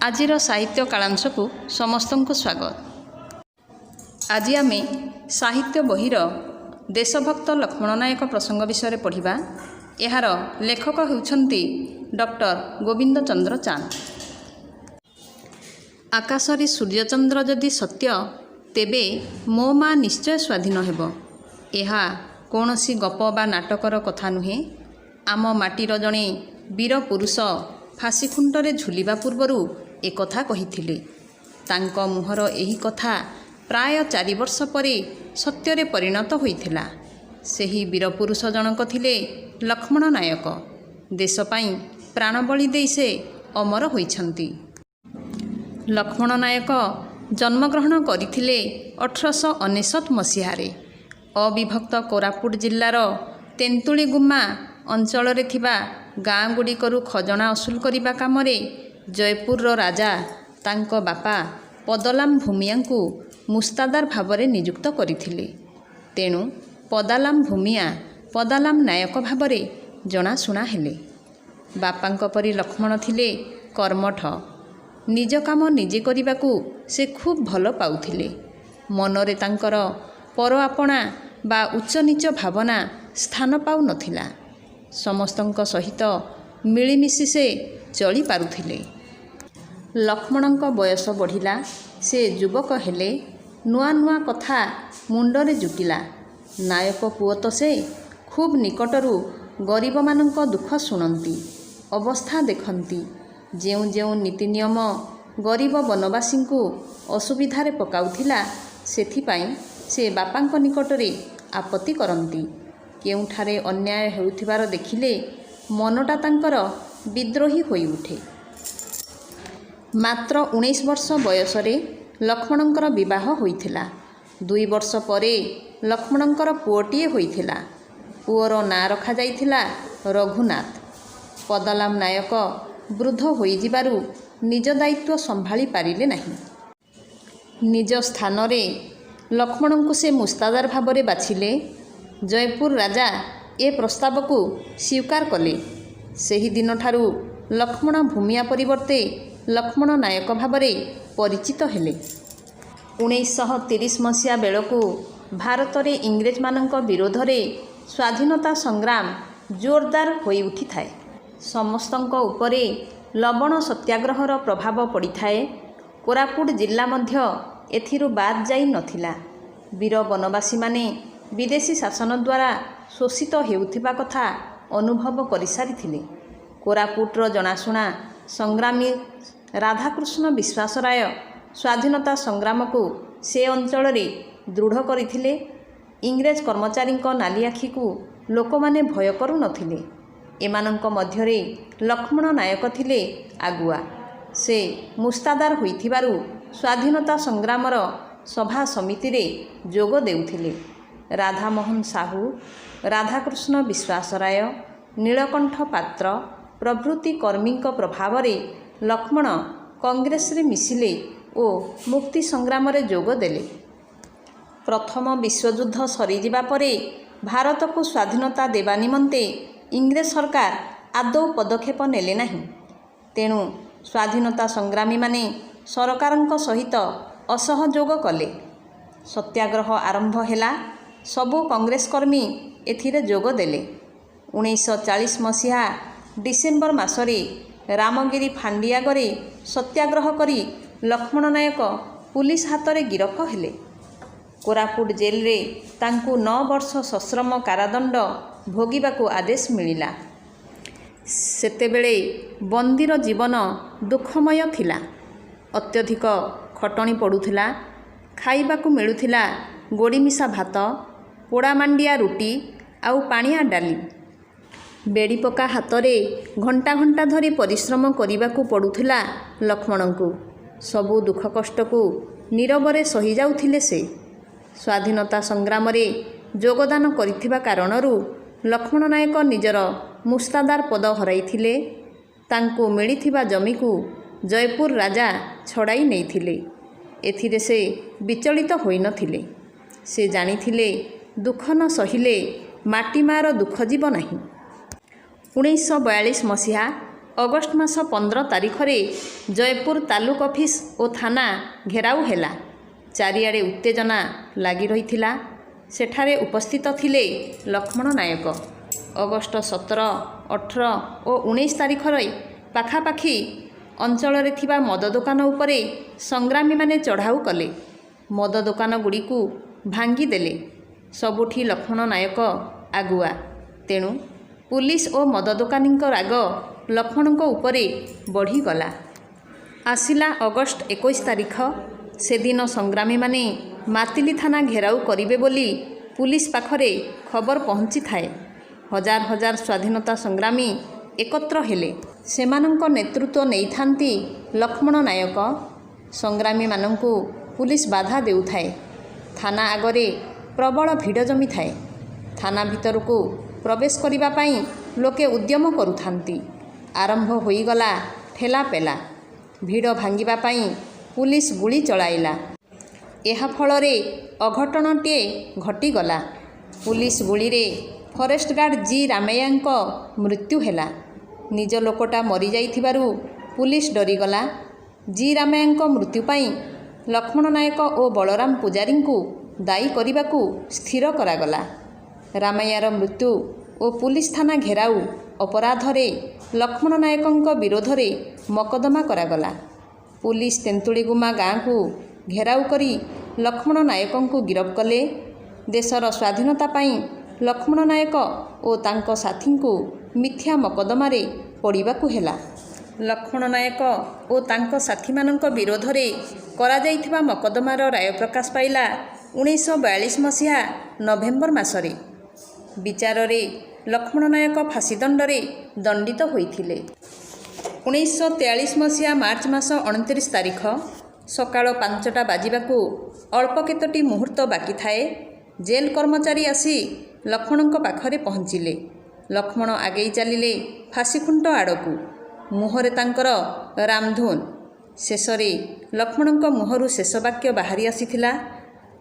आजिर साहित्य कालांशकु समस्तंकु स्वागत। आज आमे साहित्य बहिर देशभक्त लक्ष्मण नायक प्रसंग विषय पढ़िबा। एहार लेखक हेउछंती डॉक्टर गोविंद चंद्र चांद। आकाशरे सूर्यचंद्र जदि सत्य तेबे मो माँ निश्चय स्वाधीन हेब। एहा कौनसी गप बा नाटकर कथा नुहे। आम माटीर जणे वीर पुरुष फाँसी खुंटरे झुलिबा पूर्वरु एक कथा कहिथिले। तांको मुहर एही कथा प्राय 4 वर्ष परे सत्यरे परिणत होइथिला। सेही वीरपुरुष जनक थिले लक्ष्मण नायक। देश पाई प्राणबली देई से अमर होइछंती। लक्ष्मण नायक जन्मग्रहण करिथिले 1899 मसीहारे अविभक्त कोरापुट जिल्लार तेंतुली गुम्मा अंचल रे थिबा गाँ गुड़िकरू खजना असुल करिबा कामरे जयपुर राजा तांको बापा पदलाम भूमिया को मुस्तादार भावरे नियुक्त करिथिले। तेणु पदालाम भूमिया पदालाम नायक भावरे जनाशुना हेले। बापांको परी लक्ष्मण थिले कर्मठ। निज काम निजे करिबाकू से खूब भल पाउथिले। मनरे तांकर पर आपणा बा उच्च नीच भावना स्थान पाउ नथिला। समस्तंक सहित मिलिमिशि से चली पारुथिले। लक्ष्मणंक बयस बढ़िला। से युवक हेले। नुआ नुआ कथा मुंडरे जुटिला। नायक पुओ तो से खूब निकटरू गरीब मानंक दुख शुणती, अवस्था देखती। जेउ जेउ नीति नियम गरीब बनवासी को असुविधारे पकाउथिला सेथिपाई से बापांक निकटरे आपत्ति करती। केउठारे अन्याय हेउथिबार देखिले मनटा तांकर विद्रोही होई उठे। मात्र 19 वर्ष बयसरे लक्ष्मणंकर विवाह होइथिला। 2 वर्ष परे लक्ष्मणंकर पुओटिए होइथिला। पुओर नाँ रखा जाइथिला रघुनाथ। पदलाम नायक वृद्ध होई जिबारु निज दायित्व संभाली पारिले नाही। निज स्थान रे लक्ष्मणंकु से मुस्तादार भावरे बाछिले। जयपुर राजा ए प्रस्ताव को स्वीकार कले। सेही दिन ठारू लक्ष्मण भूमिया परिवर्ते लक्ष्मण नायक भावरे परिचित हेले। 1930 मसीहा बेलकू भारत रे इंग्रेज मानक विरोध रे स्वाधीनता संग्राम जोरदार होई उठी थाए। समस्तंक उपरे लवण सत्याग्रहर प्रभाव पड़ी थाए। कोरापुट जिल्ला मध्य एथिरु बाद जाई नथिला। वीर बनवासी माने विदेशी शासन द्वारा शोषित हेउथिबा कथा अनुभव करि सारिथिले। कोरापुटर जनाशुना संग्रामी राधाकृष्ण विश्वासराय स्वाधीनता संग्राम को से अंचल रे दृढ़ करथिले। इंग्रेज कर्मचारी नाली आखि को लोक माने भय करू नथिले। एमानंक मध्यरे लक्ष्मण नायक थिले आगुआ। से मुस्तादार होइथिबारु स्वाधीनता संग्रामर सभा समिति रे जोग देउथिले। राधामोहन साहू, राधाकृष्ण विश्वासराय, नीलकंठ पात्र प्रभृति कर्मींक प्रभाव रे लक्ष्मण कांग्रेस रे मिसिले ओ मुक्ति संग्राम रे जोग देले। प्रथम विश्वयुद्ध सरीजिबा परे भारत को स्वाधीनता देवा निमंते इंग्रेज सरकार आदौ पदक्षेप नेले नाही। तेणु स्वाधीनता संग्रामी माने सरकारंक सहित असहयोग कले। सत्याग्रह आरंभ हेला। सबु कांग्रेस कर्मी एथिरे जोग देले। 1940 मसीहा डिसेम्बर मासरे रामगिरी फांडियागरे सत्याग्रह करी लक्ष्मण नायक पुलिस हाथ में गिरफ हेले। कोरापुट जेल रे तांकु 9 वर्ष सश्रम कारादंड भोगिबाकू आदेश मिलिला। सेतेबेले बंदीर जीवन दुखमय थिला। अत्यधिक खटणी पड़ुथिला। खाइबाकू मिलुथिला गोड़ीमिशा भात, पोड़ा मांडिया रुटी आउ पानिया डाली। बेड़ी पका हाथरे घंटा घंटा धरी परिश्रम करने पड़ुथिला लक्ष्मण को। सबु दुख कष्ट को नीरवरे सही जाउथिले से। स्वाधीनता संग्राम रे योगदान करिथिबा कारणरू लक्ष्मण नायक निजर मुस्तादार पद हराइथिले। तांको मिलिथिबा जमी को जयपुर राजा छड़ाई नैथिले। एथिरे से विचलित होई नथिले। से जानिथिले दुख न सहिले माटी मार दुख जीव नाही। 1942 मसीहा ଅଗଷ୍ଟ ମାସ 15 ତାରିଖରେ ଜୟପୁର ତାଲୁକ ଅଫିସ ଓ ଥାନା ଘେରାଉ ହେଲା। ଚାରିଆଡ଼େ ଉତ୍ତେଜନା ଲାଗି ରହିଥିଲା। ସେଠାରେ ଉପସ୍ଥିତ ଥିଲେ ଲକ୍ଷ୍ମଣ ନାୟକ। ଅଗଷ୍ଟ 17, 18 ଓ 19 ତାରିଖରେ ପାଖାପାଖି ଅଞ୍ଚଳରେ ଥିବା ମଦ ଦୋକାନ ଉପରେ ସଂଗ୍ରାମୀମାନେ ଚଢ଼ାଉ କଲେ। ମଦ ଦୋକାନଗୁଡ଼ିକୁ ଭାଙ୍ଗିଦେଲେ। ସବୁଠି ଲକ୍ଷ୍ମଣ ନାୟକ ଆଗୁଆ। ତେଣୁ ପୁଲିସ ଓ ମଦ ଦୋକାନୀଙ୍କ ରାଗ ଲକ୍ଷ୍ମଣଙ୍କ ଉପରେ ବଢ଼ିଗଲା। ଆସିଲା ଅଗଷ୍ଟ 21 ତାରିଖ। ସେଦିନ ସଂଗ୍ରାମୀମାନେ ମାତିଲି ଥାନା ଘେରାଉ କରିବେ ବୋଲି ପୁଲିସ ପାଖରେ ଖବର ପହଞ୍ଚିଥାଏ। ହଜାର ହଜାର ସ୍ୱାଧୀନତା ସଂଗ୍ରାମୀ ଏକତ୍ର ହେଲେ। ସେମାନଙ୍କ ନେତୃତ୍ୱ ନେଇଥାନ୍ତି ଲକ୍ଷ୍ମଣ ନାୟକ। ସଂଗ୍ରାମୀମାନଙ୍କୁ ପୁଲିସ ବାଧା ଦେଉଥାଏ। ଥାନା ଆଗରେ ପ୍ରବଳ ଭିଡ଼ ଜମିଥାଏ। ଥାନା ଭିତରକୁ ପ୍ରବେଶ କରିବା ପାଇଁ ଲୋକେ ଉଦ୍ୟମ କରୁଥାନ୍ତି। ଆରମ୍ଭ ହୋଇଗଲା ଠେଲାପେଲା। ଭିଡ଼ ଭାଙ୍ଗିବା ପାଇଁ ପୁଲିସ ଗୁଳି ଚଳାଇଲା। ଏହା ଫଳରେ ଅଘଟଣଟିଏ ଘଟିଗଲା। ପୁଲିସ ଗୁଳିରେ ଫରେଷ୍ଟ ଗାର୍ଡ ଜି ରାମୈୟାଙ୍କ ମୃତ୍ୟୁ ହେଲା। ନିଜ ଲୋକଟା ମରିଯାଇଥିବାରୁ ପୁଲିସ ଡରିଗଲା। ଜି ରାମୈୟାଙ୍କ ମୃତ୍ୟୁ ପାଇଁ ଲକ୍ଷ୍ମଣ ନାୟକ ଓ ବଳରାମ ପୂଜାରୀଙ୍କୁ ଦାୟୀ କରିବାକୁ ସ୍ଥିର କରାଗଲା। ରାମୈୟାର ମୃତ୍ୟୁ ଓ ପୁଲିସ ଥାନା ଘେରାଉ ଅପରାଧରେ ଲକ୍ଷ୍ମଣ ନାୟକଙ୍କ ବିରୋଧରେ ମକଦ୍ଦମା କରାଗଲା। ପୁଲିସ ତେନ୍ତୁଳିଗୁମା ଗାଁକୁ ଘେରାଉ କରି ଲକ୍ଷ୍ମଣ ନାୟକଙ୍କୁ ଗିରଫ କଲେ। ଦେଶର ସ୍ୱାଧୀନତା ପାଇଁ ଲକ୍ଷ୍ମଣ ନାୟକ ଓ ତାଙ୍କ ସାଥୀଙ୍କୁ ମିଥ୍ୟା ମକଦ୍ଦମାରେ ପଡ଼ିବାକୁ ହେଲା। ଲକ୍ଷ୍ମଣ ନାୟକ ଓ ତାଙ୍କ ସାଥୀମାନଙ୍କ ବିରୋଧରେ କରାଯାଇଥିବା ମକଦ୍ଦମାର ରାୟ ପ୍ରକାଶ ପାଇଲା 1942 ମସିହା ନଭେମ୍ବର ମାସରେ। ବିଚାରରେ ଲକ୍ଷ୍ମଣ ନାୟକ ଫାଶୀଦଣ୍ଡରେ ଦଣ୍ଡିତ ହୋଇଥିଲେ। 1943 ମସିହା ମାର୍ଚ୍ଚ ମାସ 29 ତାରିଖ ସକାଳ 5ଟା ବାଜିବାକୁ ଅଳ୍ପ କେତୋଟି ମୁହୂର୍ତ୍ତ ବାକି ଥାଏ। ଜେଲ କର୍ମଚାରୀ ଆସି ଲକ୍ଷ୍ମଣଙ୍କ ପାଖରେ ପହଞ୍ଚିଲେ। ଲକ୍ଷ୍ମଣ ଆଗେଇ ଚାଲିଲେ ଫାଶୀଖୁଣ୍ଟ ଆଡ଼କୁ। ମୁହଁରେ ତାଙ୍କର ରାମଧୁନ୍। ଶେଷରେ ଲକ୍ଷ୍ମଣଙ୍କ ମୁହଁରୁ ଶେଷ ବାକ୍ୟ ବାହାରି ଆସିଥିଲା,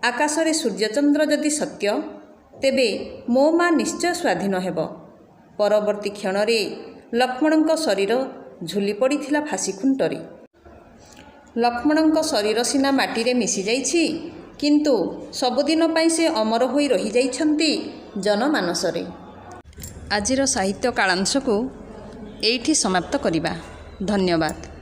ଆକାଶରେ ସୂର୍ଯ୍ୟଚନ୍ଦ୍ର ଯଦି ସତ୍ୟ, ତେବେ ମୋ ମା ନିଶ୍ଚୟ ସ୍ୱାଧୀନ ହେବ। ପରବର୍ତ୍ତୀ କ୍ଷଣରେ ଲକ୍ଷ୍ମଣଙ୍କ ଶରୀର ଝୁଲି ପଡ଼ିଥିଲା ଫାଶୀଖୁଣ୍ଟରେ। ଲକ୍ଷ୍ମଣଙ୍କ ଶରୀର ସିନା ମାଟିରେ ମିଶିଯାଇଛି, କିନ୍ତୁ ସବୁଦିନ ପାଇଁ ସେ ଅମର ହୋଇ ରହିଯାଇଛନ୍ତି ଜନମାନସରେ। ଆଜିର ସାହିତ୍ୟ କାଳାଂଶକୁ ଏଇଠି ସମାପ୍ତ କରିବା। ଧନ୍ୟବାଦ।